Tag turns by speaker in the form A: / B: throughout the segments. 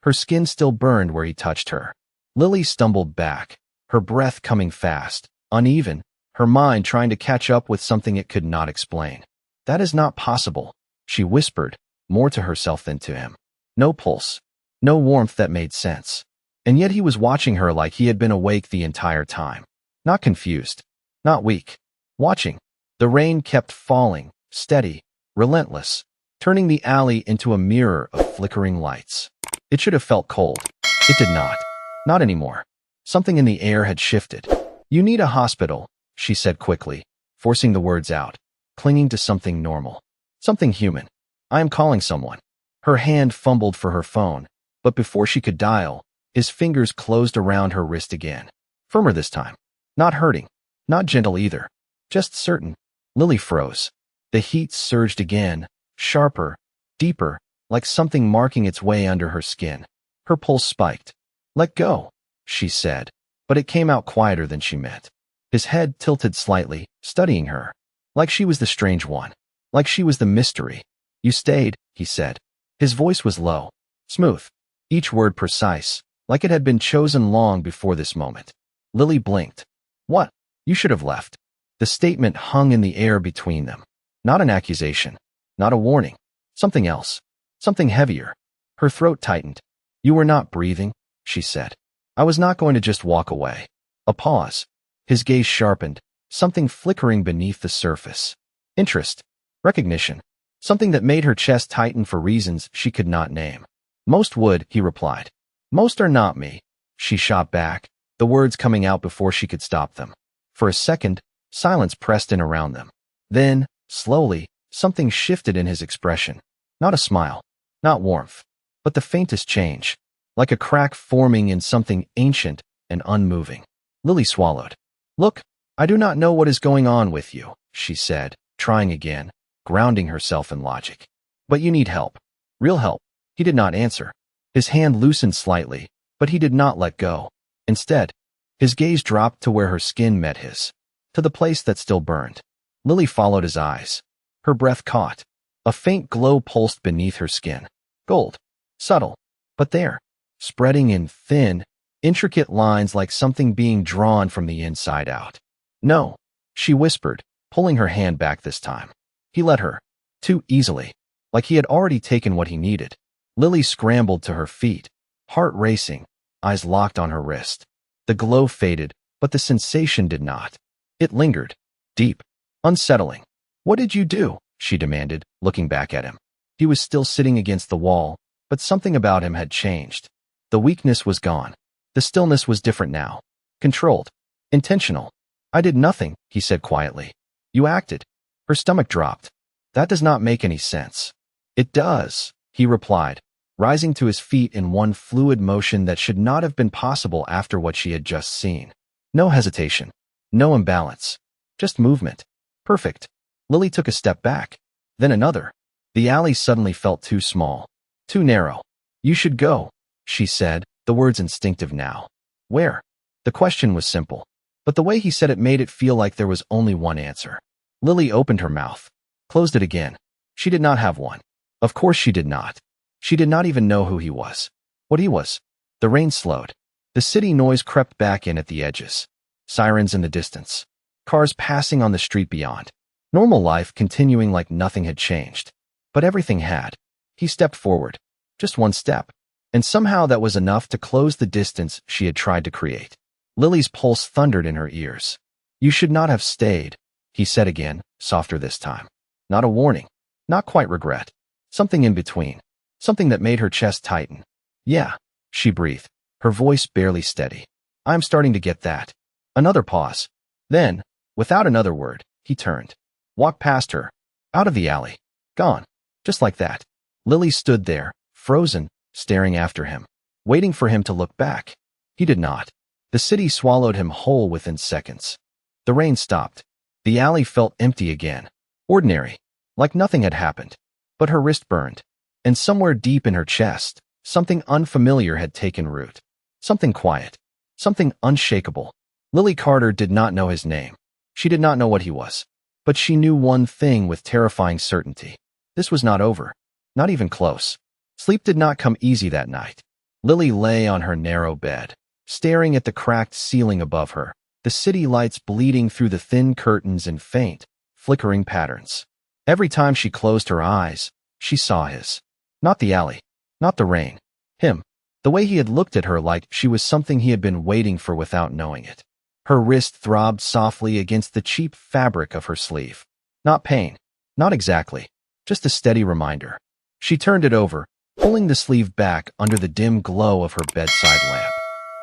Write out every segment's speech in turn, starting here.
A: Her skin still burned where he touched her. Lily stumbled back, her breath coming fast, uneven, her mind trying to catch up with something it could not explain. "That is not possible," she whispered, more to herself than to him. No pulse, no warmth that made sense. And yet he was watching her like he had been awake the entire time. Not confused, not weak. Watching. The rain kept falling, steady, relentless, turning the alley into a mirror of flickering lights. It should have felt cold. It did not. Not anymore. Something in the air had shifted. "You need a hospital," she said quickly, forcing the words out, clinging to something normal. Something human. "I am calling someone." Her hand fumbled for her phone, but before she could dial, his fingers closed around her wrist again. Firmer this time. Not hurting. Not gentle either. Just certain. Lily froze. The heat surged again, sharper, deeper, like something marking its way under her skin. Her pulse spiked. "Let go," she said, but it came out quieter than she meant. His head tilted slightly, studying her. Like she was the strange one. Like she was the mystery. "You stayed," he said. His voice was low, smooth, each word precise, like it had been chosen long before this moment. Lily blinked. "What? You should have left." The statement hung in the air between them. Not an accusation. Not a warning. Something else. Something heavier. Her throat tightened. "You were not breathing," she said. "I was not going to just walk away." A pause. His gaze sharpened, something flickering beneath the surface. Interest. Recognition. Something that made her chest tighten for reasons she could not name. "Most would," he replied. "Most are not me," she shot back, the words coming out before she could stop them. For a second, silence pressed in around them. Then, slowly, something shifted in his expression. Not a smile, not warmth, but the faintest change, like a crack forming in something ancient and unmoving. Lily swallowed. "Look, I do not know what is going on with you," she said, trying again, grounding herself in logic. "But you need help. Real help." He did not answer. His hand loosened slightly, but he did not let go. Instead, his gaze dropped to where her skin met his, to the place that still burned. Lily followed his eyes. Her breath caught. A faint glow pulsed beneath her skin. Gold. Subtle. But there, spreading in thin, intricate lines like something being drawn from the inside out. "No," she whispered, pulling her hand back this time. He let her. Too easily. Like he had already taken what he needed. Lily scrambled to her feet, heart racing, eyes locked on her wrist. The glow faded, but the sensation did not. It lingered. Deep. Unsettling. "What did you do?" she demanded, looking back at him. He was still sitting against the wall, but something about him had changed. The weakness was gone. The stillness was different now. Controlled. Intentional. "I did nothing," he said quietly. "You acted." Her stomach dropped. "That does not make any sense." "It does," he replied, rising to his feet in one fluid motion that should not have been possible after what she had just seen. No hesitation. No imbalance. Just movement. Perfect. Lily took a step back. Then another. The alley suddenly felt too small. Too narrow. "You should go," she said, the words instinctive now. "Where?" The question was simple, but the way he said it made it feel like there was only one answer. Lily opened her mouth, closed it again. She did not have one. Of course she did not. She did not even know who he was. What he was. The rain slowed. The city noise crept back in at the edges. Sirens in the distance. Cars passing on the street beyond. Normal life continuing like nothing had changed. But everything had. He stepped forward. Just one step. And somehow that was enough to close the distance she had tried to create. Lily's pulse thundered in her ears. "You should not have stayed," he said again, softer this time. Not a warning. Not quite regret. Something in between. Something that made her chest tighten. "Yeah," she breathed, her voice barely steady. "I'm starting to get that." Another pause. Then, without another word, he turned. Walked past her. Out of the alley. Gone. Just like that. Lily stood there, frozen, staring after him, waiting for him to look back. He did not. The city swallowed him whole within seconds. The rain stopped. The alley felt empty again. Ordinary. Like nothing had happened. But her wrist burned. And somewhere deep in her chest, something unfamiliar had taken root. Something quiet. Something unshakable. Lily Carter did not know his name. She did not know what he was. But she knew one thing with terrifying certainty. This was not over. Not even close. Sleep did not come easy that night. Lily lay on her narrow bed, staring at the cracked ceiling above her, the city lights bleeding through the thin curtains in faint, flickering patterns. Every time she closed her eyes, she saw his. Not the alley, not the rain. Him. The way he had looked at her like she was something he had been waiting for without knowing it. Her wrist throbbed softly against the cheap fabric of her sleeve. Not pain. Not exactly. Just a steady reminder. She turned it over, pulling the sleeve back under the dim glow of her bedside lamp.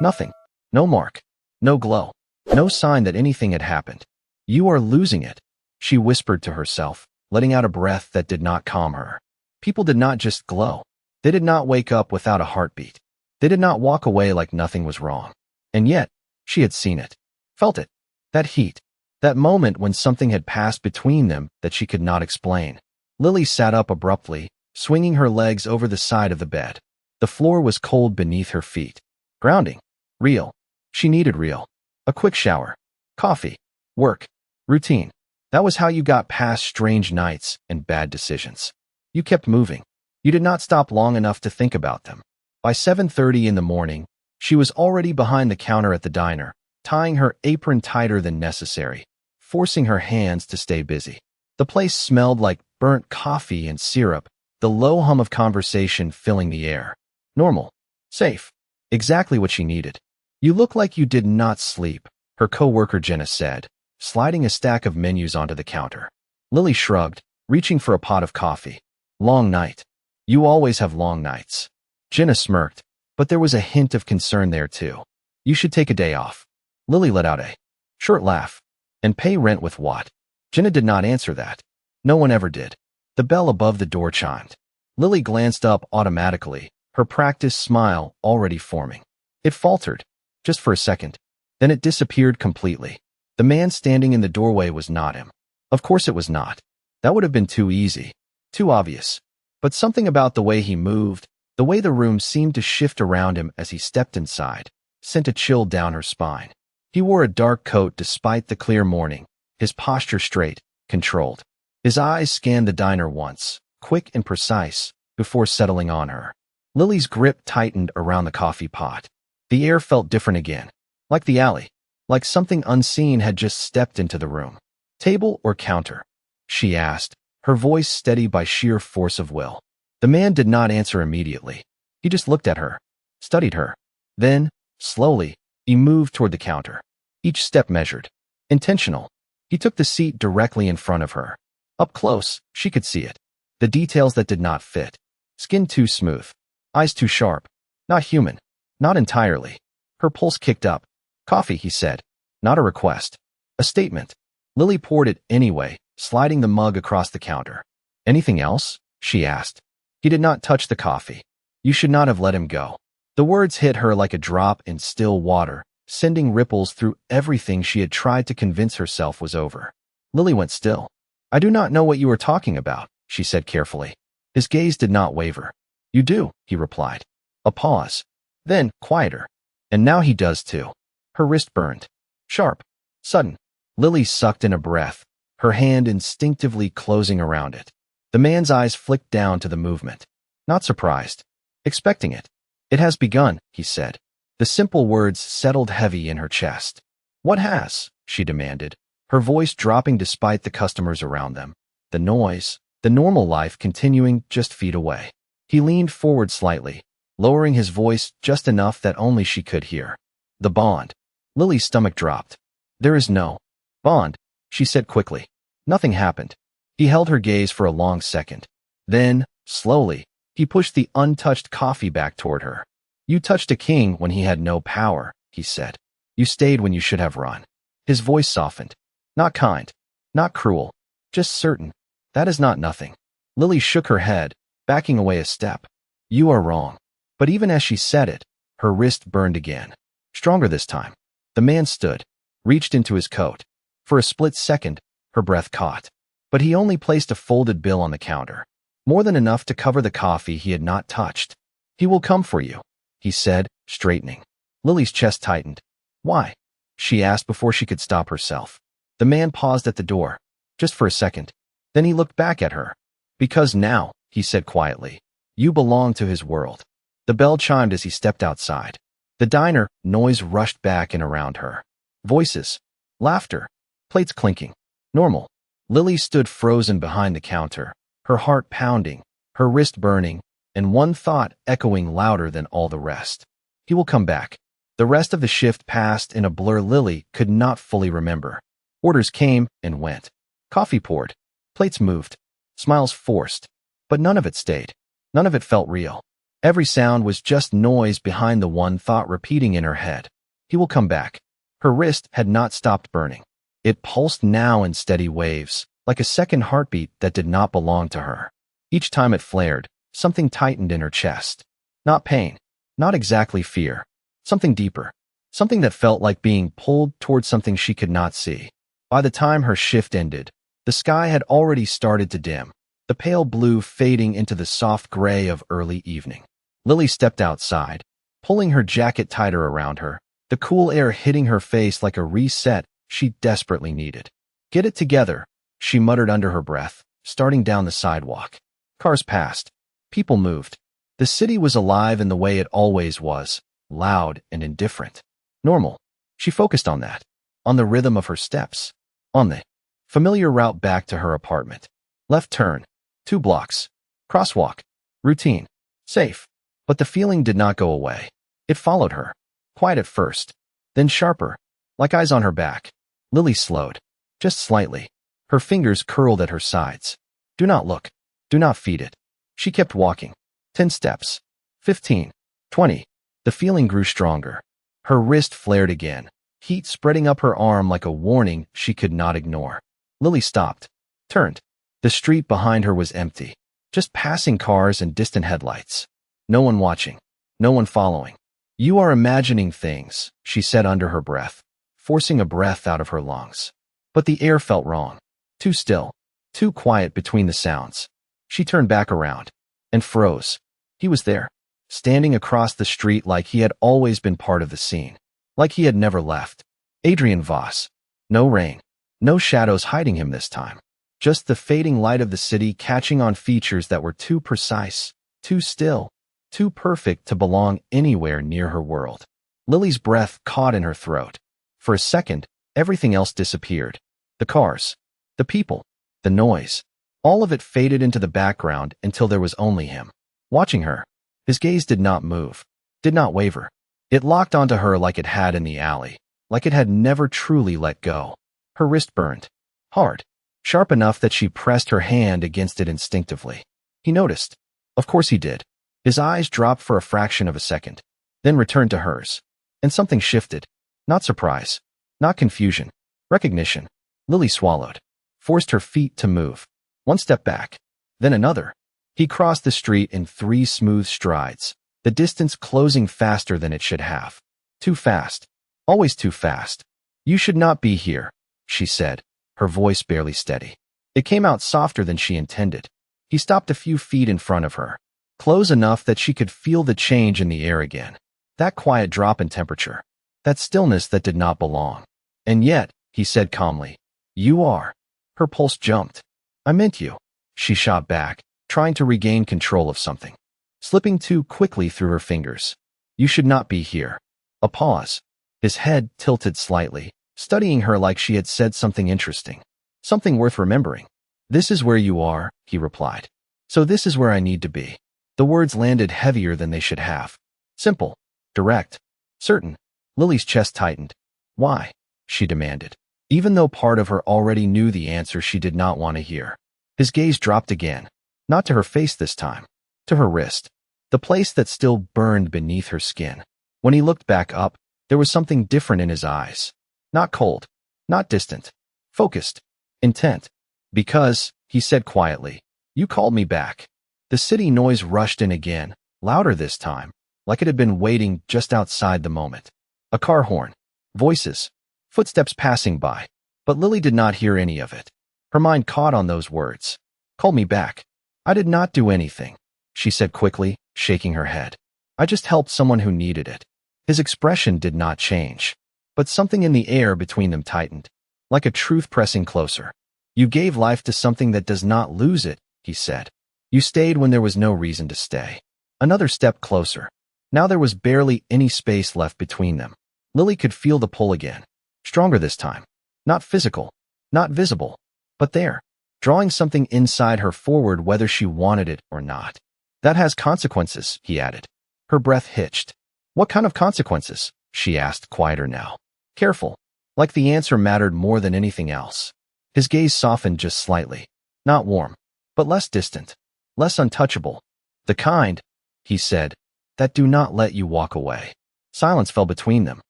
A: Nothing. No mark. No glow. No sign that anything had happened. You are losing it, she whispered to herself, letting out a breath that did not calm her. People did not just glow. They did not wake up without a heartbeat. They did not walk away like nothing was wrong. And yet, she had seen it. Felt it. That heat. That moment when something had passed between them that she could not explain. Lily sat up abruptly, swinging her legs over the side of the bed. The floor was cold beneath her feet. Grounding. Real. She needed real. A quick shower. Coffee. Work. Routine. That was how you got past strange nights and bad decisions. You kept moving. You did not stop long enough to think about them. By 7:30 in the morning, she was already behind the counter at the diner, tying her apron tighter than necessary, forcing her hands to stay busy. The place smelled like burnt coffee and syrup, the low hum of conversation filling the air. Normal. Safe. Exactly what she needed. You look like you did not sleep, her co-worker Jenna said, sliding a stack of menus onto the counter. Lily shrugged, reaching for a pot of coffee. Long night. You always have long nights. Jenna smirked, but there was a hint of concern there too. You should take a day off. Lily let out a short laugh. And pay rent with what? Jenna did not answer that. No one ever did. The bell above the door chimed. Lily glanced up automatically, her practiced smile already forming. It faltered, just for a second. Then it disappeared completely. The man standing in the doorway was not him. Of course it was not. That would have been too easy. Too obvious. But something about the way he moved, the way the room seemed to shift around him as he stepped inside, sent a chill down her spine. He wore a dark coat despite the clear morning, his posture straight, controlled. His eyes scanned the diner once, quick and precise, before settling on her. Lily's grip tightened around the coffee pot. The air felt different again. Like the alley. Like something unseen had just stepped into the room. Table or counter? She asked, her voice steady by sheer force of will. The man did not answer immediately. He just looked at her, studied her. Then, slowly, he moved toward the counter. Each step measured. Intentional. He took the seat directly in front of her. Up close, she could see it. The details that did not fit. Skin too smooth. Eyes too sharp. Not human. Not entirely. Her pulse kicked up. Coffee, he said. Not a request. A statement. Lily poured it anyway, sliding the mug across the counter. Anything else? She asked. He did not touch the coffee. You should not have let him go. The words hit her like a drop in still water, sending ripples through everything she had tried to convince herself was over. Lily went still. I do not know what you are talking about, she said carefully. His gaze did not waver. You do, he replied. A pause. Then, quieter. And now he does too. Her wrist burned. Sharp. Sudden. Lily sucked in a breath, her hand instinctively closing around it. The man's eyes flicked down to the movement. Not surprised. Expecting it. It has begun, he said. The simple words settled heavy in her chest. What has? She demanded, her voice dropping despite the customers around them. The noise, the normal life continuing just feet away. He leaned forward slightly, lowering his voice just enough that only she could hear. The bond. Lily's stomach dropped. There is no bond, she said quickly. Nothing happened. He held her gaze for a long second. Then, slowly, he pushed the untouched coffee back toward her. You touched a king when he had no power, he said. You stayed when you should have run. His voice softened. Not kind. Not cruel. Just certain. That is not nothing. Lily shook her head, backing away a step. You are wrong. But even as she said it, her wrist burned again. Stronger this time. The man stood, reached into his coat. For a split second, her breath caught. But he only placed a folded bill on the counter. More than enough to cover the coffee he had not touched. He will come for you, he said, straightening. Lily's chest tightened. Why? She asked before she could stop herself. The man paused at the door, just for a second. Then he looked back at her. Because now, he said quietly, you belong to his world. The bell chimed as he stepped outside. The diner, noise rushed back and around her. Voices. Laughter. Plates clinking. Normal. Lily stood frozen behind the counter, her heart pounding, her wrist burning, and one thought echoing louder than all the rest. He will come back. The rest of the shift passed in a blur Lily could not fully remember. Orders came and went. Coffee poured. Plates moved. Smiles forced. But none of it stayed. None of it felt real. Every sound was just noise behind the one thought repeating in her head. He will come back. Her wrist had not stopped burning. It pulsed now in steady waves, like a second heartbeat that did not belong to her. Each time it flared, something tightened in her chest. Not pain. Not exactly fear. Something deeper. Something that felt like being pulled toward something she could not see. By the time her shift ended, the sky had already started to dim, the pale blue fading into the soft gray of early evening. Lily stepped outside, pulling her jacket tighter around her, the cool air hitting her face like a reset she desperately needed. Get it together, she muttered under her breath, starting down the sidewalk. Cars passed. People moved. The city was alive in the way it always was, loud and indifferent. Normal. She focused on that, on the rhythm of her steps, on the familiar route back to her apartment. Left turn. 2 blocks. Crosswalk. Routine. Safe. But the feeling did not go away. It followed her. Quiet at first, then sharper, like eyes on her back. Lily slowed. Just slightly. Her fingers curled at her sides. Do not look. Do not feed it. She kept walking. 10 steps. 15. 20. The feeling grew stronger. Her wrist flared again, heat spreading up her arm like a warning she could not ignore. Lily stopped. Turned. The street behind her was empty. Just passing cars and distant headlights. No one watching. No one following. You are imagining things, she said under her breath, forcing a breath out of her lungs. But the air felt wrong. Too still. Too quiet between the sounds. She turned back around. And froze. He was there. Standing across the street like he had always been part of the scene. Like he had never left. Adrian Voss. No rain. No shadows hiding him this time. Just the fading light of the city catching on features that were too precise, too still, too perfect to belong anywhere near her world. Lily's breath caught in her throat. For a second, everything else disappeared. The cars, the people, the noise. All of it faded into the background until there was only him. Watching her. His gaze did not move, did not waver. It locked onto her like it had in the alley, like it had never truly let go. Her wrist burned. Hard. Sharp enough that she pressed her hand against it instinctively. He noticed. Of course he did. His eyes dropped for a fraction of a second, then returned to hers. And something shifted. Not surprise. Not confusion. Recognition. Lily swallowed. Forced her feet to move. One step back. Then another. He crossed the street in 3 smooth strides, the distance closing faster than it should have. Too fast. Always too fast. You should not be here, she said, her voice barely steady. It came out softer than she intended. He stopped a few feet in front of her, close enough that she could feel the change in the air again. That quiet drop in temperature. That stillness that did not belong. And yet, he said calmly, you are. Her pulse jumped. I meant you. She shot back, trying to regain control of something. Slipping too quickly through her fingers. You should not be here. A pause. His head tilted slightly, studying her like she had said something interesting. Something worth remembering. This is where you are, he replied. So this is where I need to be. The words landed heavier than they should have. Simple. Direct. Certain. Lily's chest tightened. Why? She demanded. Even though part of her already knew the answer she did not want to hear. His gaze dropped again. Not to her face this time. To her wrist. The place that still burned beneath her skin. When he looked back up, there was something different in his eyes. Not cold. Not distant. Focused. Intent. Because, he said quietly, you called me back. The city noise rushed in again, louder this time, like it had been waiting just outside the moment. A car horn. Voices. Footsteps passing by. But Lily did not hear any of it. Her mind caught on those words. Call me back. I did not do anything, she said quickly, shaking her head. I just helped someone who needed it. His expression did not change. But something in the air between them tightened, like a truth pressing closer. You gave life to something that does not lose it, he said. You stayed when there was no reason to stay. Another step closer. Now there was barely any space left between them. Lily could feel the pull again. Stronger this time. Not physical. Not visible. But there. Drawing something inside her forward whether she wanted it or not. That has consequences, he added. Her breath hitched. What kind of consequences? She asked, quieter now. Careful. Like the answer mattered more than anything else. His gaze softened just slightly. Not warm, but less distant. Less untouchable. The kind, he said, that do not let you walk away. Silence fell between them.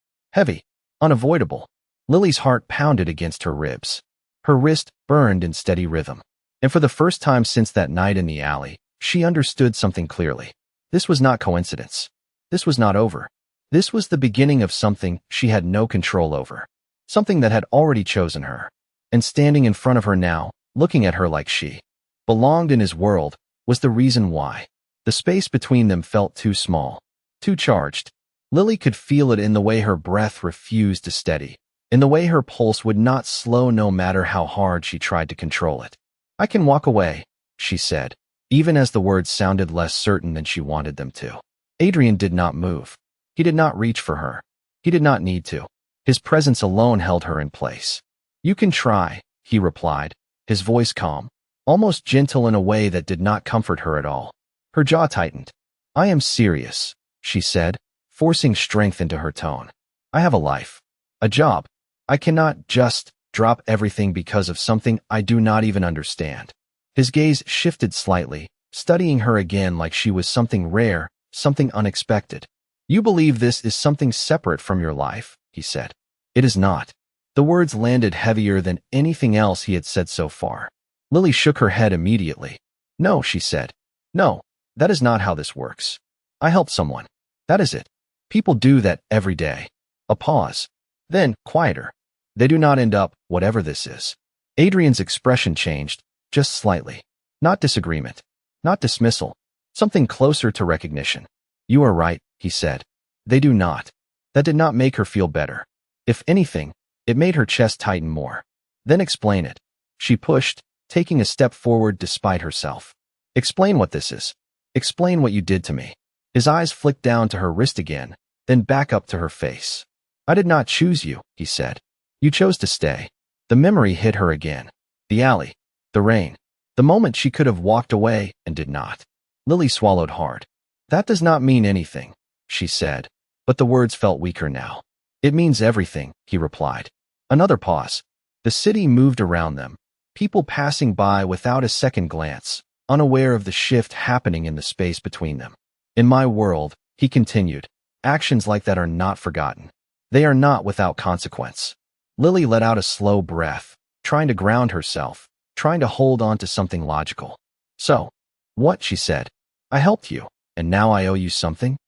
A: Heavy. Unavoidable. Lily's heart pounded against her ribs. Her wrist burned in steady rhythm. And for the first time since that night in the alley, she understood something clearly. This was not coincidence. This was not over. This was the beginning of something she had no control over. Something that had already chosen her. And standing in front of her now, looking at her like she belonged in his world, was the reason why. The space between them felt too small. Too charged. Lily could feel it in the way her breath refused to steady. In the way her pulse would not slow no matter how hard she tried to control it. I can walk away, she said, even as the words sounded less certain than she wanted them to. Adrian did not move. He did not reach for her. He did not need to. His presence alone held her in place. You can try, he replied, his voice calm, almost gentle in a way that did not comfort her at all. Her jaw tightened. I am serious, she said, forcing strength into her tone. I have a life. A job. I cannot just drop everything because of something I do not even understand. His gaze shifted slightly, studying her again like she was something rare, something unexpected. You believe this is something separate from your life, he said. It is not. The words landed heavier than anything else he had said so far. Lily shook her head immediately. No, she said. No, that is not how this works. I help someone. That is it. People do that every day. A pause. Then, quieter. They do not end up, whatever this is. Adrian's expression changed, just slightly. Not disagreement. Not dismissal. Something closer to recognition. You are right, he said. They do not. That did not make her feel better. If anything, it made her chest tighten more. Then explain it. She pushed, taking a step forward despite herself. Explain what this is. Explain what you did to me. His eyes flicked down to her wrist again, then back up to her face. I did not choose you, he said. You chose to stay. The memory hit her again. The alley. The rain. The moment she could have walked away and did not. Lily swallowed hard. That does not mean anything, she said, but the words felt weaker now. It means everything, he replied. Another pause. The city moved around them, people passing by without a second glance, unaware of the shift happening in the space between them. In my world, he continued, actions like that are not forgotten. They are not without consequence. Lily let out a slow breath, trying to ground herself, trying to hold on to something logical. So, what, she said. I helped you, and now I owe you something?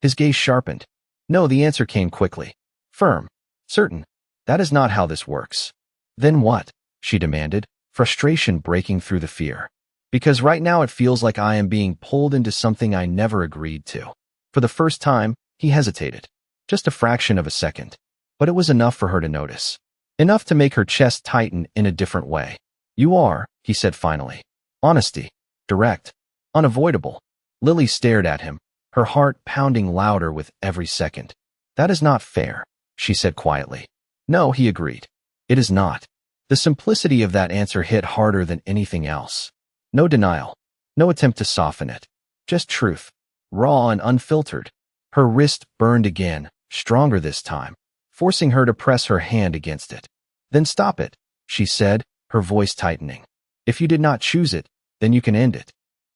A: His gaze sharpened. No, the answer came quickly. Firm. Certain. That is not how this works. Then what? She demanded, frustration breaking through the fear. Because right now it feels like I am being pulled into something I never agreed to. For the first time, he hesitated. Just a fraction of a second. But it was enough for her to notice. Enough to make her chest tighten in a different way. You are, he said finally. Honesty. Direct. Unavoidable. Lily stared at him, her heart pounding louder with every second. That is not fair, she said quietly. No, he agreed. It is not. The simplicity of that answer hit harder than anything else. No denial. No attempt to soften it. Just truth. Raw and unfiltered. Her wrist burned again, stronger this time, forcing her to press her hand against it. Then stop it, she said, her voice tightening. If you did not choose it, then you can end it.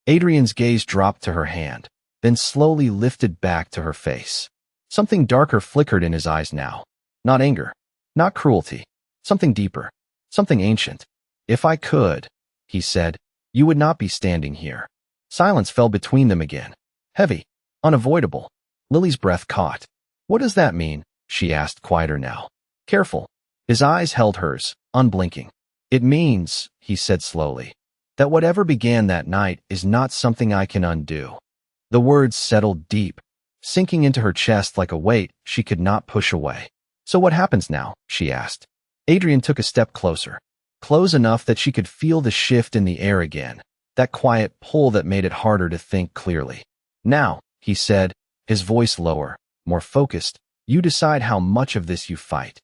A: Adrian's gaze dropped to her hand, then slowly lifted back to her face. Something darker flickered in his eyes now. Not anger. Not cruelty. Something deeper. Something ancient. If I could, he said, you would not be standing here. Silence fell between them again. Heavy. Unavoidable. Lily's breath caught. What does that mean? She asked, quieter now. Careful. His eyes held hers, unblinking. It means, he said slowly, that whatever began that night is not something I can undo. The words settled deep, sinking into her chest like a weight she could not push away. So what happens now? She asked. Adrian took a step closer, close enough that she could feel the shift in the air again, that quiet pull that made it harder to think clearly. Now, he said, his voice lower, more focused, you decide how much of this you fight.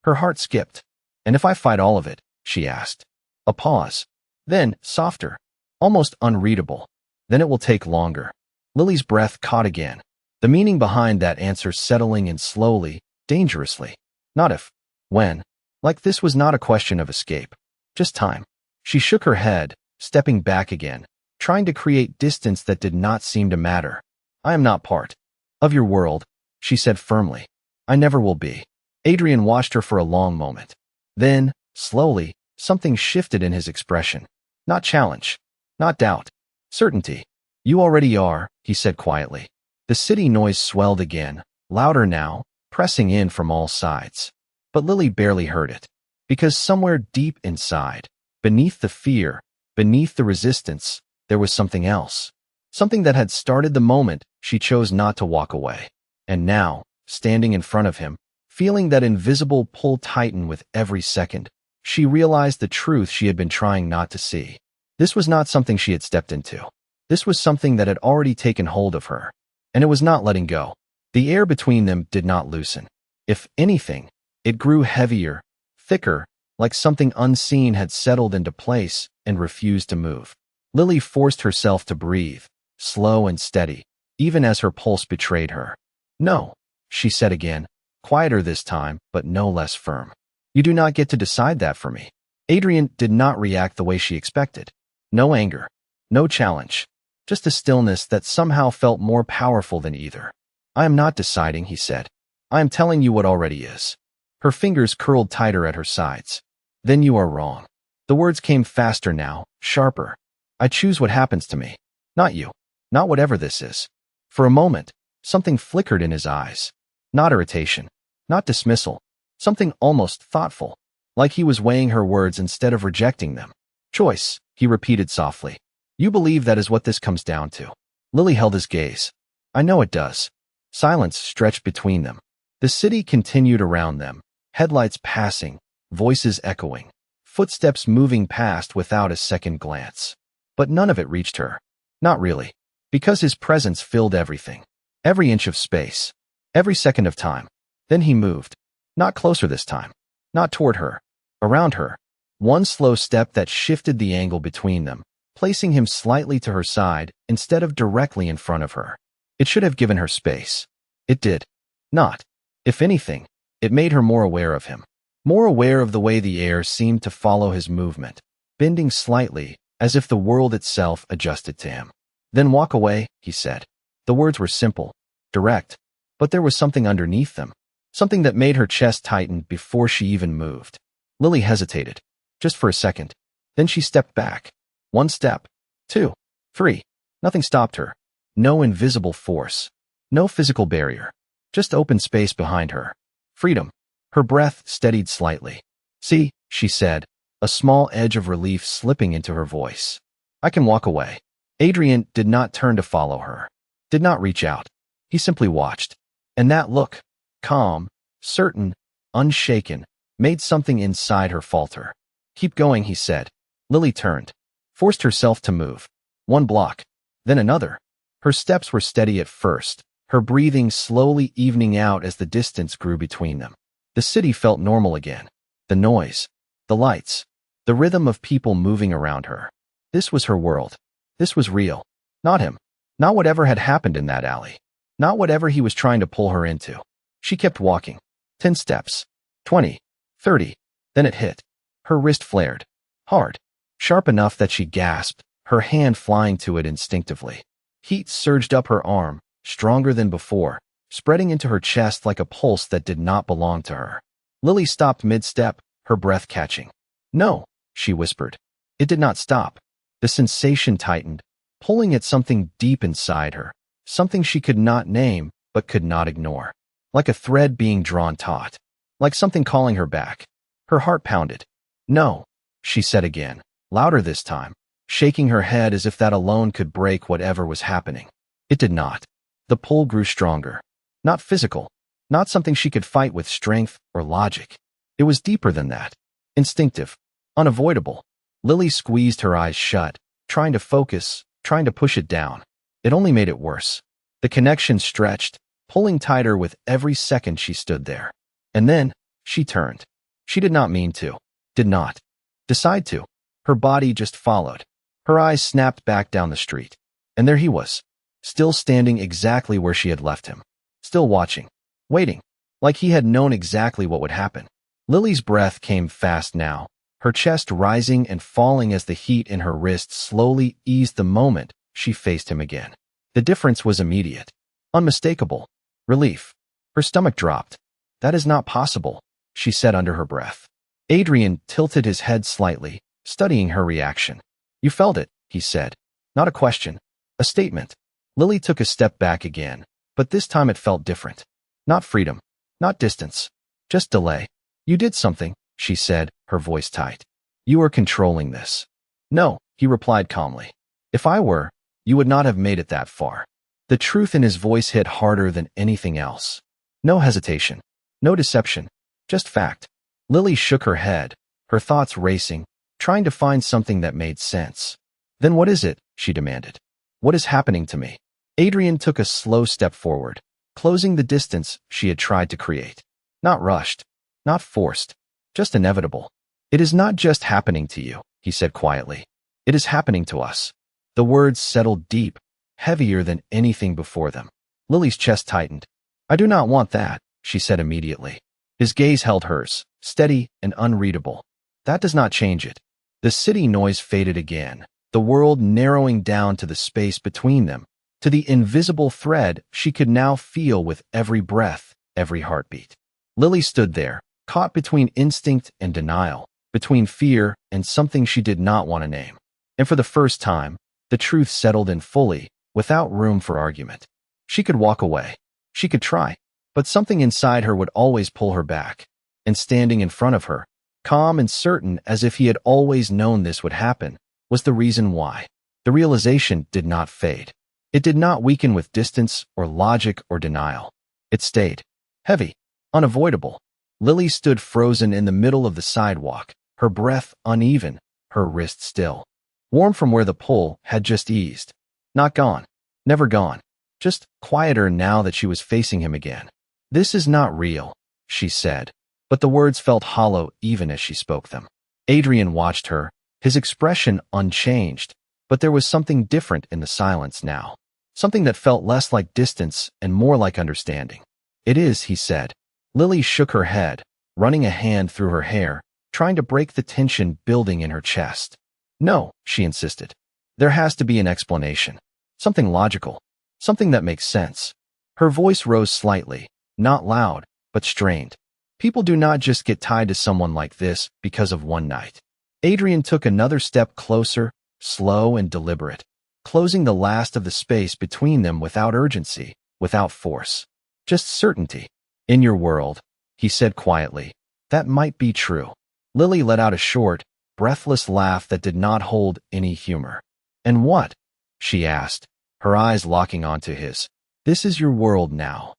A: Her heart skipped. And if I fight all of it? She asked. A pause. Then, softer, almost unreadable. Then it will take longer. Lily's breath caught again. The meaning behind that answer settling in slowly, dangerously. Not if. When. Like this was not a question of escape. Just time. She shook her head, stepping back again, trying to create distance that did not seem to matter. I am not part of your world, she said firmly. I never will be. Adrian watched her for a long moment. Then, slowly, something shifted in his expression. Not challenge. Not doubt. Certainty. You already are, he said quietly. The city noise swelled again, louder now, pressing in from all sides. But Lily barely heard it. Because somewhere deep inside, beneath the fear, beneath the resistance, there was something else. Something that had started the moment she chose not to walk away. And now, standing in front of him, feeling that invisible pull tighten with every second, she realized the truth she had been trying not to see. This was not something she had stepped into. This was something that had already taken hold of her. And it was not letting go. The air between them did not loosen. If anything, it grew heavier, thicker, like something unseen had settled into place and refused to move. Lily forced herself to breathe, slow and steady, even as her pulse betrayed her. No, she said again, quieter this time, but no less firm. You do not get to decide that for me. Adrian did not react the way she expected. No anger, no challenge, just a stillness that somehow felt more powerful than either. I am not deciding, he said. I am telling you what already is. Her fingers curled tighter at her sides. Then you are wrong. The words came faster now, sharper. I choose what happens to me. Not you. Not whatever this is. For a moment, something flickered in his eyes. Not irritation. Not dismissal. Something almost thoughtful. Like he was weighing her words instead of rejecting them. Choice, he repeated softly. You believe that is what this comes down to. Lily held his gaze. I know it does. Silence stretched between them. The city continued around them, headlights passing, voices echoing, footsteps moving past without a second glance. But none of it reached her. Not really. Because his presence filled everything. Every inch of space. Every second of time. Then he moved. Not closer this time. Not toward her. Around her. One slow step that shifted the angle between them, placing him slightly to her side instead of directly in front of her. It should have given her space. It did. Not. If anything, it made her more aware of him. More aware of the way the air seemed to follow his movement, bending slightly, as if the world itself adjusted to him. Then walk away, he said. The words were simple, direct, but there was something underneath them. Something that made her chest tighten before she even moved. Lily hesitated. Just for a second. Then she stepped back. One step. 2. 3. Nothing stopped her. No invisible force. No physical barrier. Just open space behind her. Freedom. Her breath steadied slightly. See, she said, a small edge of relief slipping into her voice. I can walk away. Adrian did not turn to follow her. Did not reach out. He simply watched. And that look, calm, certain, unshaken, made something inside her falter. Keep going, he said. Lily turned. Forced herself to move. One block. Then another. Her steps were steady at first, her breathing slowly evening out as the distance grew between them. The city felt normal again. The noise. The lights. The rhythm of people moving around her. This was her world. This was real. Not him. Not whatever had happened in that alley. Not whatever he was trying to pull her into. She kept walking. 10 steps. 20. 30. Then it hit. Her wrist flared. Hard. Sharp enough that she gasped, her hand flying to it instinctively. Heat surged up her arm, stronger than before, spreading into her chest like a pulse that did not belong to her. Lily stopped mid-step, her breath catching. No, she whispered. It did not stop. The sensation tightened, pulling at something deep inside her, something she could not name but could not ignore. Like a thread being drawn taut. Like something calling her back. Her heart pounded. No, she said again, louder this time, shaking her head as if that alone could break whatever was happening. It did not. The pull grew stronger. Not physical. Not something she could fight with strength or logic. It was deeper than that. Instinctive. Unavoidable. Lily squeezed her eyes shut, trying to focus, trying to push it down. It only made it worse. The connection stretched, pulling tighter with every second she stood there. And then, she turned. She did not mean to. Did not decide to. Her body just followed. Her eyes snapped back down the street. And there he was, still standing exactly where she had left him. Still watching. Waiting. Like he had known exactly what would happen. Lily's breath came fast now, her chest rising and falling as the heat in her wrist slowly eased the moment she faced him again. The difference was immediate. Unmistakable. Relief. Her stomach dropped. That is not possible, she said under her breath. Adrian tilted his head slightly, studying her reaction. You felt it, he said. Not a question. A statement. Lily took a step back again, but this time it felt different. Not freedom. Not distance. Just delay. You did something, she said, her voice tight. You are controlling this. No, he replied calmly. If I were, you would not have made it that far. The truth in his voice hit harder than anything else. No hesitation. No deception. Just fact. Lily shook her head, her thoughts racing, trying to find something that made sense. Then what is it? She demanded. What is happening to me? Adrian took a slow step forward, closing the distance she had tried to create. Not rushed. Not forced. Just inevitable. It is not just happening to you, he said quietly. It is happening to us. The words settled deep, heavier than anything before them. Lily's chest tightened. I do not want that, she said immediately. His gaze held hers, steady and unreadable. That does not change it. The city noise faded again, the world narrowing down to the space between them, to the invisible thread she could now feel with every breath, every heartbeat. Lily stood there, caught between instinct and denial, between fear and something she did not want to name. And for the first time, the truth settled in fully, without room for argument. She could walk away. She could try. But something inside her would always pull her back. And standing in front of her, calm and certain as if he had always known this would happen, was the reason why. The realization did not fade. It did not weaken with distance or logic or denial. It stayed. Heavy. Unavoidable. Lily stood frozen in the middle of the sidewalk, her breath uneven, her wrist still. Warm from where the pull had just eased. Not gone. Never gone. Just quieter now that she was facing him again. This is not real, she said, but the words felt hollow even as she spoke them. Adrian watched her, his expression unchanged, but there was something different in the silence now. Something that felt less like distance and more like understanding. It is, he said. Lily shook her head, running a hand through her hair, trying to break the tension building in her chest. No, she insisted. There has to be an explanation. Something logical. Something that makes sense. Her voice rose slightly, not loud, but strained. People do not just get tied to someone like this because of one night. Adrian took another step closer, slow and deliberate, closing the last of the space between them without urgency, without force. Just certainty. In your world, he said quietly, that might be true. Lily let out a short, breathless laugh that did not hold any humor. And what? She asked, her eyes locking onto his. This is your world now.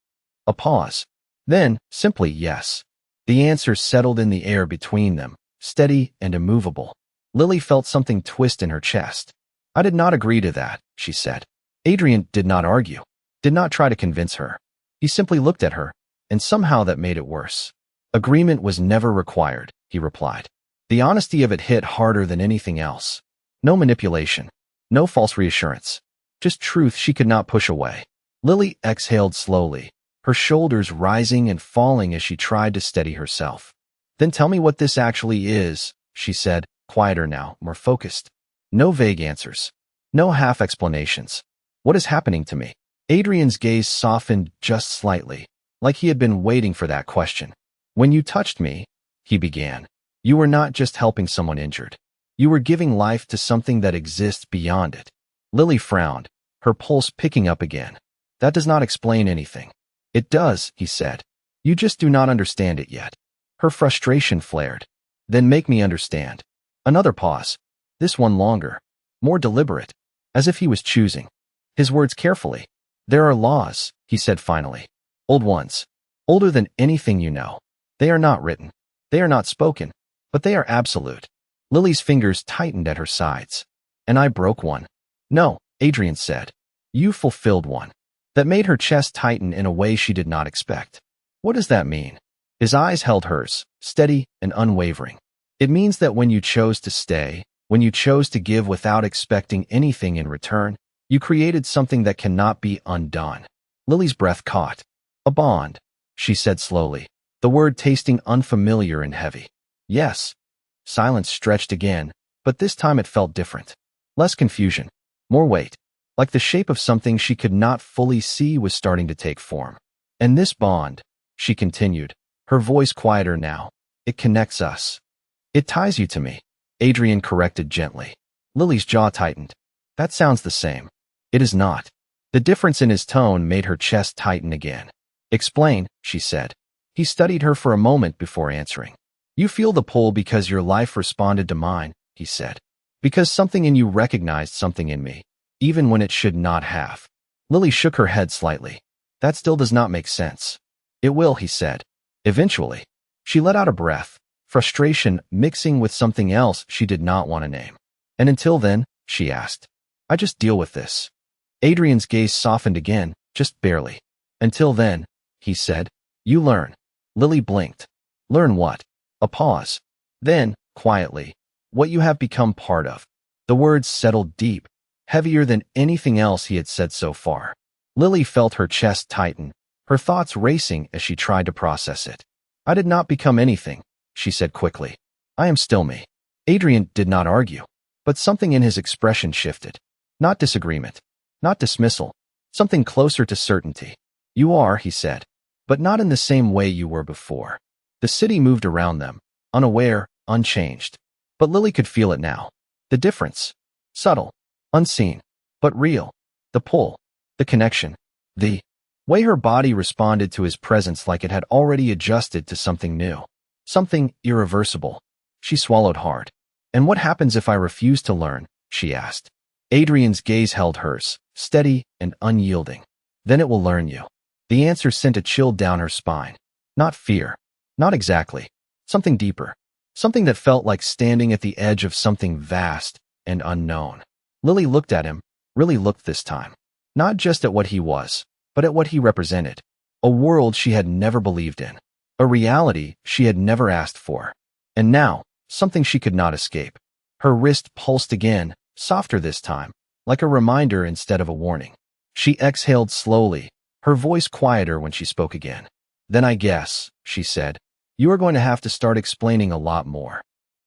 A: A pause. Then, simply yes. The answer settled in the air between them, steady and immovable. Lily felt something twist in her chest. I did not agree to that, she said. Adrian did not argue, did not try to convince her. He simply looked at her, and somehow that made it worse. Agreement was never required, he replied. The honesty of it hit harder than anything else. No manipulation. No false reassurance. Just truth she could not push away. Lily exhaled slowly, her shoulders rising and falling as she tried to steady herself. Then tell me what this actually is, she said, quieter now, more focused. No vague answers. No half explanations. What is happening to me? Adrian's gaze softened just slightly, like he had been waiting for that question. When you touched me, he began, you were not just helping someone injured. You were giving life to something that exists beyond it. Lily frowned, her pulse picking up again. That does not explain anything. It does, he said. You just do not understand it yet. Her frustration flared. Then make me understand. Another pause. This one longer. More deliberate. As if he was choosing his words carefully. There are laws, he said finally. Old ones. Older than anything you know. They are not written. They are not spoken. But they are absolute. Lily's fingers tightened at her sides. And I broke one. No, Adrian said. You fulfilled one. that made her chest tighten in a way she did not expect. What does that mean? His eyes held hers, steady and unwavering. It means that when you chose to stay, when you chose to give without expecting anything in return, you created something that cannot be undone. Lily's breath caught. A bond, she said slowly, the word tasting unfamiliar and heavy. Yes. Silence stretched again, but this time it felt different. Less confusion, more weight, like the shape of something she could not fully see was starting to take form. And this bond, she continued, her voice quieter now, it connects us. It ties you to me, Adrian corrected gently. Lily's jaw tightened. That sounds the same. It is not. The difference in his tone made her chest tighten again. Explain, she said. He studied her for a moment before answering. You feel the pull because your life responded to mine, he said. Because something in you recognized something in me, even when it should not have. Lily shook her head slightly. That still does not make sense. It will, he said. Eventually. She let out a breath, frustration mixing with something else she did not want to name. And until then, she asked. I just deal with this. Adrian's gaze softened again, just barely. Until then, he said, you learn. Lily blinked. Learn what? A pause. Then, quietly, what you have become part of. The words settled deep, heavier than anything else he had said so far. Lily felt her chest tighten, her thoughts racing as she tried to process it. I did not become anything, she said quickly. I am still me. Adrian did not argue, but something in his expression shifted. Not disagreement, not dismissal, something closer to certainty. You are, he said, but not in the same way you were before. The city moved around them, unaware, unchanged. But Lily could feel it now. The difference. Subtle, unseen, but real. The pull, the connection, the way her body responded to his presence like it had already adjusted to something new. Something irreversible. She swallowed hard. And what happens if I refuse to learn? She asked. Adrian's gaze held hers, steady and unyielding. Then it will learn you. The answer sent a chill down her spine. Not fear. Not exactly. Something deeper. Something that felt like standing at the edge of something vast and unknown. Lily looked at him, really looked this time. Not just at what he was, but at what he represented. A world she had never believed in. A reality she had never asked for. And now, something she could not escape. Her wrist pulsed again, softer this time, like a reminder instead of a warning. She exhaled slowly, her voice quieter when she spoke again. Then I guess, she said, you are going to have to start explaining a lot more.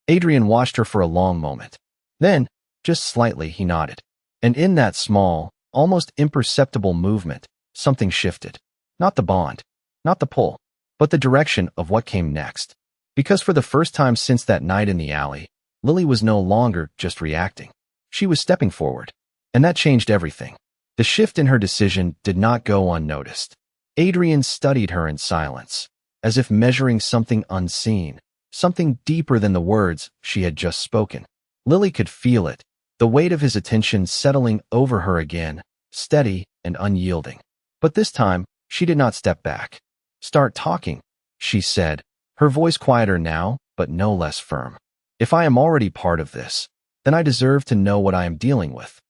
A: Adrian watched her for a long moment. Then, just slightly, he nodded. And in that small, almost imperceptible movement, something shifted. Not the bond, not the pull, but the direction of what came next. Because for the first time since that night in the alley, Lily was no longer just reacting. She was stepping forward. And that changed everything. The shift in her decision did not go unnoticed. Adrian studied her in silence, as if measuring something unseen, something deeper than the words she had just spoken. Lily could feel it, the weight of his attention settling over her again, steady and unyielding. But this time, she did not step back. Start talking, she said, her voice quieter now, but no less firm. If I am already part of this, then I deserve to know what I am dealing with.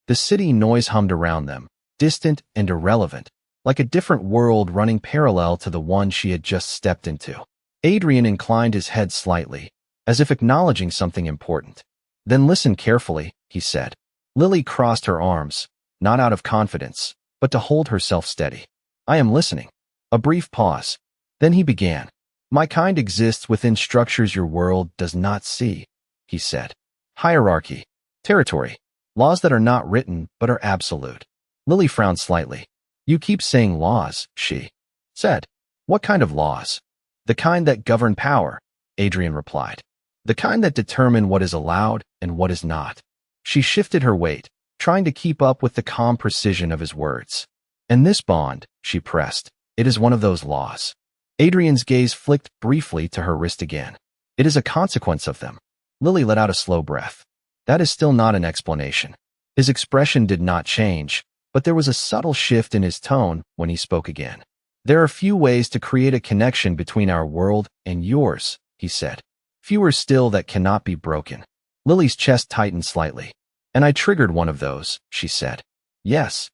A: The city noise hummed around them, distant and irrelevant, like a different world running parallel to the one she had just stepped into. Adrian inclined his head slightly, as if acknowledging something important. Then listen carefully, he said. Lily crossed her arms, not out of confidence, but to hold herself steady. I am listening. A brief pause. Then he began. My kind exists within structures your world does not see, he said. Hierarchy, territory, laws that are not written but are absolute. Lily frowned slightly. You keep saying laws, she said. What kind of laws? The kind that govern power, Adrian replied. The kind that determine what is allowed and what is not. She shifted her weight, trying to keep up with the calm precision of his words. And this bond, she pressed, it is one of those laws. Adrian's gaze flicked briefly to her wrist again. It is a consequence of them. Lily let out a slow breath. That is still not an explanation. His expression did not change, but there was a subtle shift in his tone when he spoke again. There are few ways to create a connection between our world and yours, he said. Fewer still that cannot be broken. Lily's chest tightened slightly. And I triggered one of those, she said. Yes.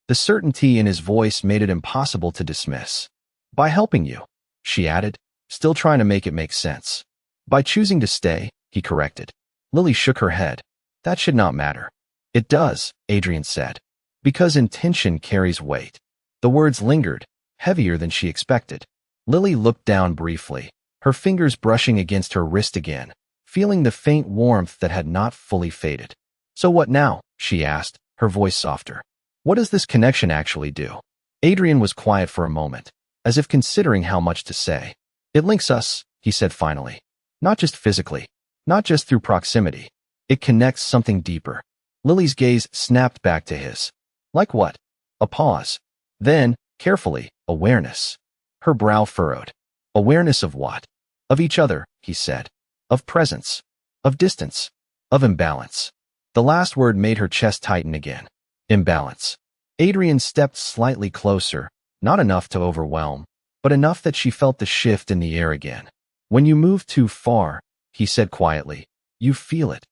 A: The certainty in his voice made it impossible to dismiss. By helping you, she added, still trying to make it make sense. By choosing to stay, he corrected. Lily shook her head. That should not matter. It does, Adrian said. Because intention carries weight. The words lingered, heavier than she expected. Lily looked down briefly, her fingers brushing against her wrist again, feeling the faint warmth that had not fully faded. So what now? She asked, her voice softer. What does this connection actually do? Adrian was quiet for a moment, as if considering how much to say. It links us, he said finally. Not just physically, not just through proximity. It connects something deeper. Lily's gaze snapped back to his. Like what? A pause. Then, carefully, awareness. Her brow furrowed. Awareness of what? Of each other, he said. Of presence. Of distance. Of imbalance. The last word made her chest tighten again. Imbalance. Adrian stepped slightly closer, not enough to overwhelm, but enough that she felt the shift in the air again. When you move too far, he said quietly, you feel it.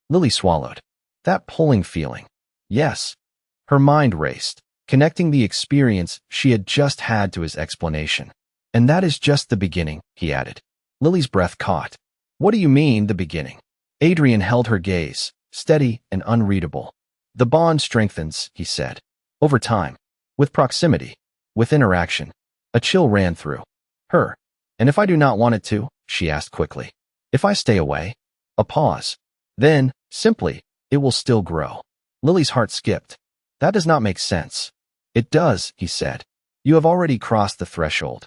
A: Lily swallowed. That pulling feeling. Yes. Her mind raced, connecting the experience she had just had to his explanation. And that is just the beginning, he added. Lily's breath caught. What do you mean, the beginning? Adrian held her gaze, steady and unreadable. The bond strengthens, he said. Over time. With proximity. With interaction. A chill ran through her. And if I do not want it to? She asked quickly. If I stay away? A pause. Then, simply, it will still grow. Lily's heart skipped. That does not make sense. It does, he said. You have already crossed the threshold.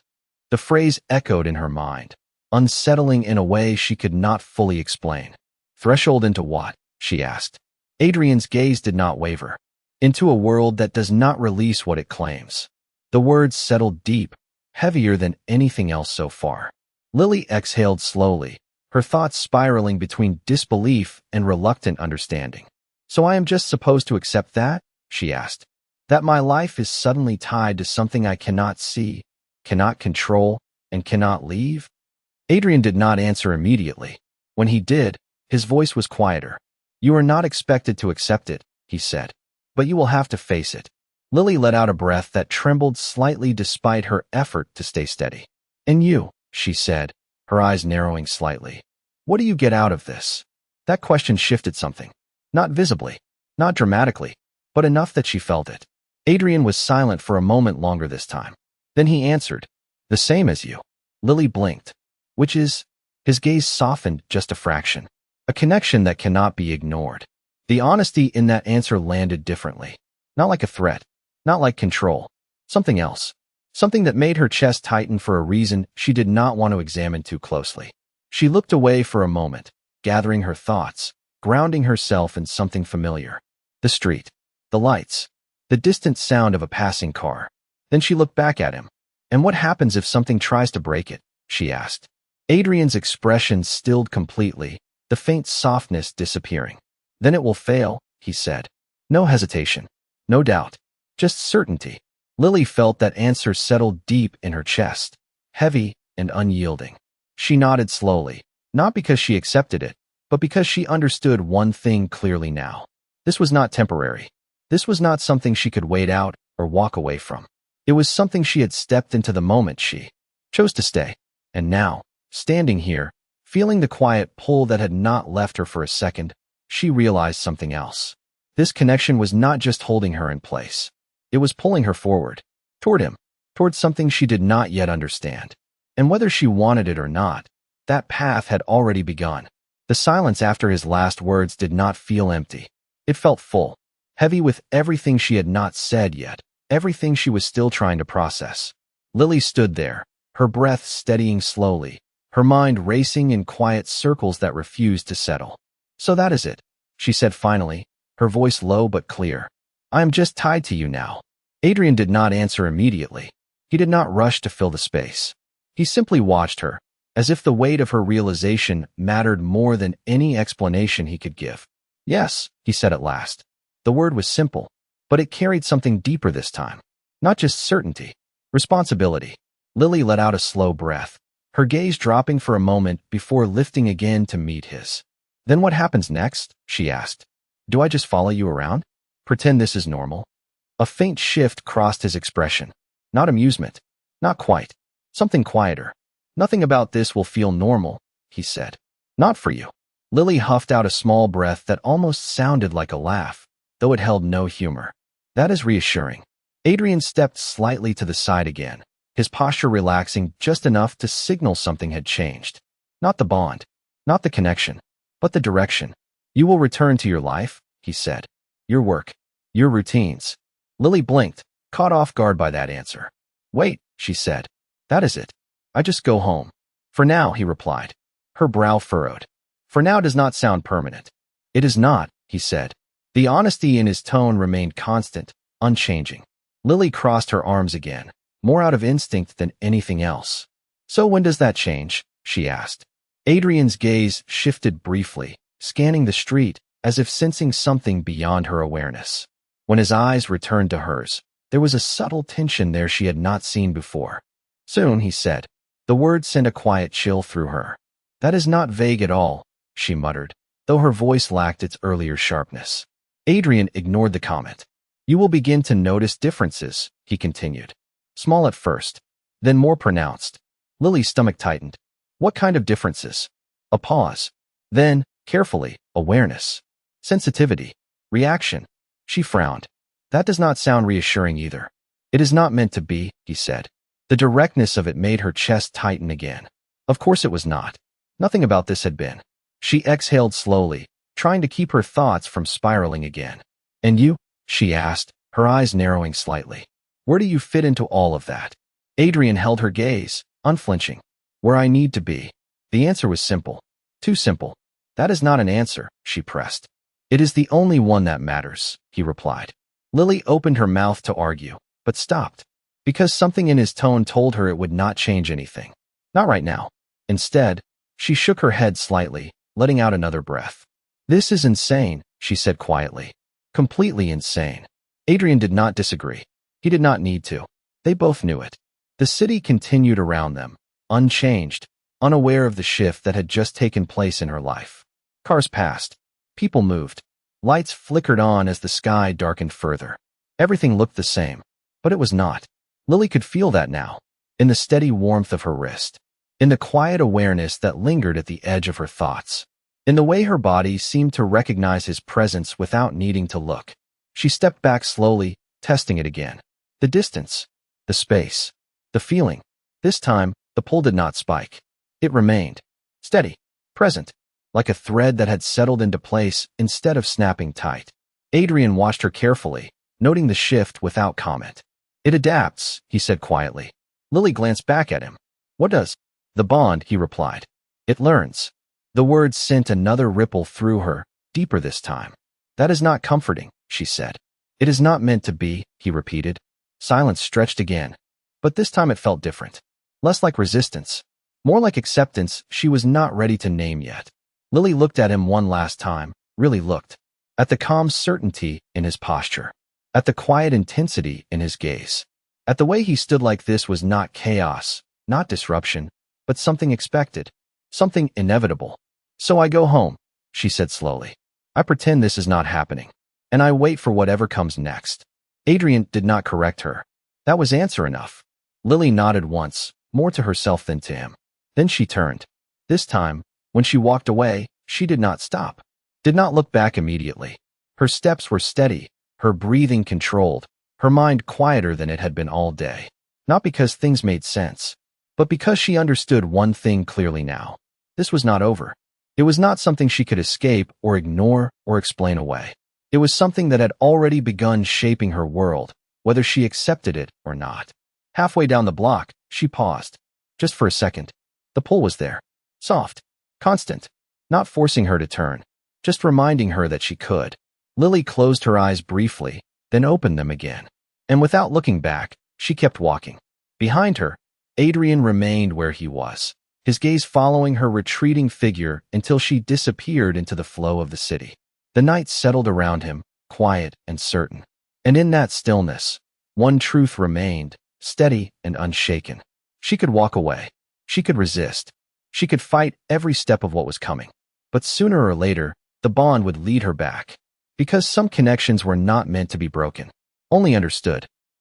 A: The phrase echoed in her mind, unsettling in a way she could not fully explain. Threshold into what? She asked. Adrian's gaze did not waver. Into a world that does not release what it claims. The words settled deep, heavier than anything else so far. Lily exhaled slowly, her thoughts spiraling between disbelief and reluctant understanding. So I am just supposed to accept that? She asked. That my life is suddenly tied to something I cannot see, cannot control, and cannot leave? Adrian did not answer immediately. When he did, his voice was quieter. You are not expected to accept it, he said. But you will have to face it. Lily let out a breath that trembled slightly despite her effort to stay steady. And you, she said, her eyes narrowing slightly. What do you get out of this? That question shifted something. Not visibly, not dramatically, but enough that she felt it. Adrian was silent for a moment longer this time. Then he answered, the same as you. Lily blinked. Which is? His gaze softened just a fraction. A connection that cannot be ignored. The honesty in that answer landed differently. Not like a threat. Not like control. Something else. Something that made her chest tighten for a reason she did not want to examine too closely. She looked away for a moment, gathering her thoughts, grounding herself in something familiar. The street. The lights. The distant sound of a passing car. Then she looked back at him. And what happens if something tries to break it? She asked. Adrian's expression stilled completely, the faint softness disappearing. Then it will fail, he said. No hesitation. No doubt. Just certainty. Lily felt that answer settle deep in her chest, heavy and unyielding. She nodded slowly, not because she accepted it, but because she understood one thing clearly now. This was not temporary. This was not something she could wait out or walk away from. It was something she had stepped into the moment she chose to stay. And now, standing here, feeling the quiet pull that had not left her for a second, she realized something else. This connection was not just holding her in place. It was pulling her forward, toward him, toward something she did not yet understand. And whether she wanted it or not, that path had already begun. The silence after his last words did not feel empty. It felt full, heavy with everything she had not said yet, everything she was still trying to process. Lily stood there, her breath steadying slowly, her mind racing in quiet circles that refused to settle. So that is it, she said finally, her voice low but clear. I am just tied to you now. Adrian did not answer immediately. He did not rush to fill the space. He simply watched her, as if the weight of her realization mattered more than any explanation he could give. Yes, he said at last. The word was simple, but it carried something deeper this time. Not just certainty, responsibility. Lily let out a slow breath, her gaze dropping for a moment before lifting again to meet his. Then what happens next? She asked. Do I just follow you around? Pretend this is normal? A faint shift crossed his expression. Not amusement. Not quite. Something quieter. Nothing about this will feel normal, he said. Not for you. Lily huffed out a small breath that almost sounded like a laugh, though it held no humor. That is reassuring. Adrian stepped slightly to the side again, his posture relaxing just enough to signal something had changed. Not the bond, not the connection, but the direction. You will return to your life, he said. Your work, your routines. Lily blinked, caught off guard by that answer. Wait, she said. That is it. I just go home. For now, he replied. Her brow furrowed. For now does not sound permanent. It is not, he said. The honesty in his tone remained constant, unchanging. Lily crossed her arms again, more out of instinct than anything else. So when does that change? She asked. Adrian's gaze shifted briefly, scanning the street as if sensing something beyond her awareness. When his eyes returned to hers, there was a subtle tension there she had not seen before. Soon, he said. The words sent a quiet chill through her. That is not vague at all, she muttered, though her voice lacked its earlier sharpness. Adrian ignored the comment. You will begin to notice differences, he continued. Small at first, then more pronounced. Lily's stomach tightened. What kind of differences? A pause. Then, carefully, awareness. Sensitivity. Reaction. She frowned. That does not sound reassuring either. It is not meant to be, he said. The directness of it made her chest tighten again. Of course it was not. Nothing about this had been. She exhaled slowly, trying to keep her thoughts from spiraling again. And you? She asked, her eyes narrowing slightly. Where do you fit into all of that? Adrian held her gaze, unflinching. Where I need to be. The answer was simple. Too simple. That is not an answer, she pressed. It is the only one that matters, he replied. Lily opened her mouth to argue, but stopped. Because something in his tone told her it would not change anything. Not right now. Instead, she shook her head slightly, letting out another breath. This is insane, she said quietly. Completely insane. Adrian did not disagree. He did not need to. They both knew it. The city continued around them, unchanged, unaware of the shift that had just taken place in her life. Cars passed. People moved. Lights flickered on as the sky darkened further. Everything looked the same, but it was not. Lily could feel that now, in the steady warmth of her wrist, in the quiet awareness that lingered at the edge of her thoughts, in the way her body seemed to recognize his presence without needing to look. She stepped back slowly, testing it again. The distance, the space, the feeling. This time, the pull did not spike. It remained. Steady. Present. Like a thread that had settled into place instead of snapping tight. Adrian watched her carefully, noting the shift without comment. It adapts, he said quietly. Lily glanced back at him. What does? The bond, he replied. It learns. The words sent another ripple through her, deeper this time. That is not comforting, she said. It is not meant to be, he repeated. Silence stretched again. But this time it felt different. Less like resistance. More like acceptance she was not ready to name yet. Lily looked at him one last time, really looked. At the calm certainty in his posture. At the quiet intensity in his gaze. At the way he stood like this was not chaos, not disruption, but something expected. Something inevitable. So I go home, she said slowly. I pretend this is not happening. And I wait for whatever comes next. Adrian did not correct her. That was answer enough. Lily nodded once, more to herself than to him. Then she turned. This time, when she walked away, she did not stop. Did not look back immediately. Her steps were steady, her breathing controlled, her mind quieter than it had been all day. Not because things made sense, but because she understood one thing clearly now. This was not over. It was not something she could escape or ignore or explain away. It was something that had already begun shaping her world, whether she accepted it or not. Halfway down the block, she paused. Just for a second. The pull was there. Soft. Constant. Not forcing her to turn. Just reminding her that she could. Lily closed her eyes briefly, then opened them again. And without looking back, she kept walking. Behind her, Adrian remained where he was, his gaze following her retreating figure until she disappeared into the flow of the city. The night settled around him, quiet and certain. And in that stillness, one truth remained, steady and unshaken. She could walk away. She could resist. She could fight every step of what was coming. But sooner or later, the bond would lead her back. Because some connections were not meant to be broken. only understood.